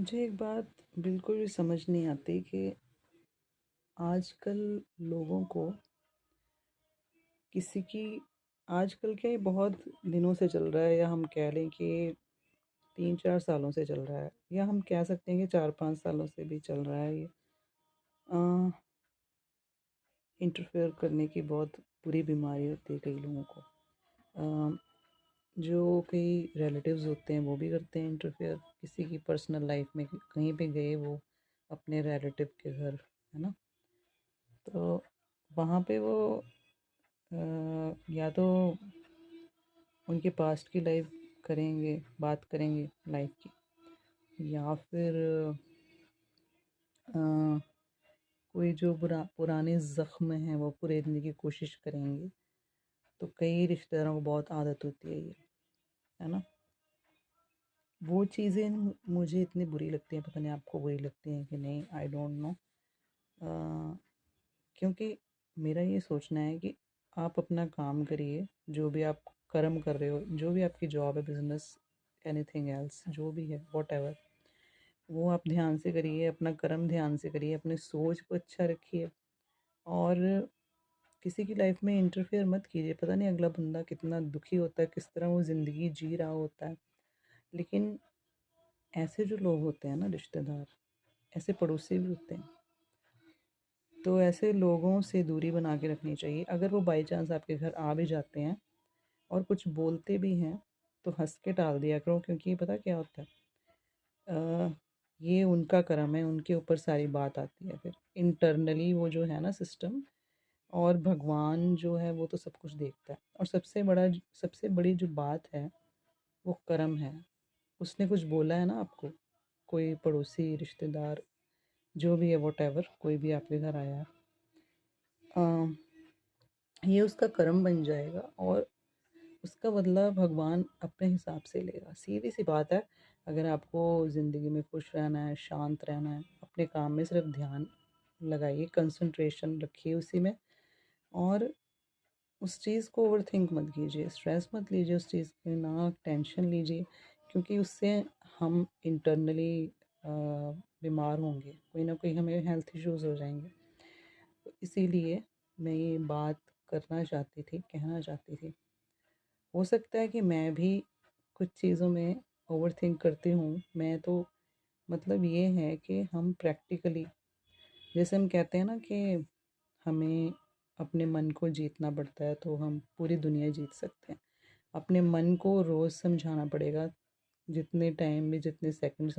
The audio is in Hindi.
मुझे एक बात बिल्कुल भी समझ नहीं आती कि आजकल लोगों को किसी की आजकल क्या ये बहुत दिनों से चल रहा है, या हम कह लें कि 3-4 सालों से चल रहा है, या हम कह सकते हैं कि 4-5 सालों से भी चल रहा है ये। अ, इंटरफेयर करने की बहुत बुरी बीमारी होती है कई लोगों को। अ, जो कई रिलेटिव्स होते हैं वो भी करते हैं इंटरफेयर किसी की पर्सनल लाइफ में, कहीं पे गए वो अपने रिलेटिव के घर, है ना? तो वहाँ पे वो या तो उनके पास्ट की लाइफ करेंगे, बात करेंगे लाइफ की, या फिर अ, कोई जो पुराने ज़ख्म हैं वो कुरेदने की कोशिश करेंगे। तो कई रिश्तेदारों को बहुत आदत होती है ये, है ना? वो चीज़ें मुझे इतनी बुरी लगती हैं, पता नहीं आपको बुरी लगती हैं कि नहीं, आई डोंट नो। क्योंकि मेरा ये सोचना है कि आप अपना काम करिए, जो भी आप कर्म कर रहे हो, जो भी आपकी जॉब है, बिजनेस, एनीथिंग एल्स, जो भी है, वॉट, वो आप ध्यान से करिए, अपना कर्म ध्यान से करिए, अपनी सोच को अच्छा रखिए। और किसी की लाइफ में इंटरफेयर मत कीजिए। पता नहीं अगला बंदा कितना दुखी होता है, किस तरह वो ज़िंदगी जी रहा होता है। लेकिन ऐसे जो लोग होते हैं ना, रिश्तेदार, ऐसे पड़ोसी भी होते हैं, तो ऐसे लोगों से दूरी बना के रखनी चाहिए। अगर वो बाई चांस आपके घर आ भी जाते हैं और कुछ बोलते भी हैं, तो हंस के टाल दिया करो, क्योंकि पता क्या होता है, अ, ये उनका कर्म है, उनके ऊपर सारी बात आती है फिर इंटरनली, वो जो है ना सिस्टम। और भगवान जो है वो तो सब कुछ देखता है, और सबसे बड़ी जो बात है वो कर्म है। उसने कुछ बोला है ना आपको, कोई पड़ोसी, रिश्तेदार, जो भी है, वॉट कोई भी आपके घर आया, ये उसका कर्म बन जाएगा, और उसका बदला भगवान अपने हिसाब से लेगा। सीधी सी बात है। अगर आपको ज़िंदगी में खुश रहना है, शांत रहना है, अपने काम में सिर्फ ध्यान लगाइए, कंसंट्रेशन रखिए उसी में, और उस चीज़ को ओवरथिंक मत कीजिए, स्ट्रेस मत लीजिए उस चीज़ की, ना टेंशन लीजिए, क्योंकि उससे हम इंटरनली बीमार होंगे, कोई ना कोई हमें हेल्थ इश्यूज़ हो जाएंगे। तो इसीलिए मैं ये बात करना चाहती थी, कहना चाहती थी। हो सकता है कि मैं भी कुछ चीज़ों में ओवरथिंक करती हूँ। मैं तो, मतलब ये है कि हम प्रैक्टिकली, जैसे हम कहते हैं ना कि हमें अपने मन को जीतना पड़ता है, तो हम पूरी दुनिया जीत सकते हैं। अपने मन को रोज़ समझाना पड़ेगा, जितने टाइम में, जितने सेकंड्स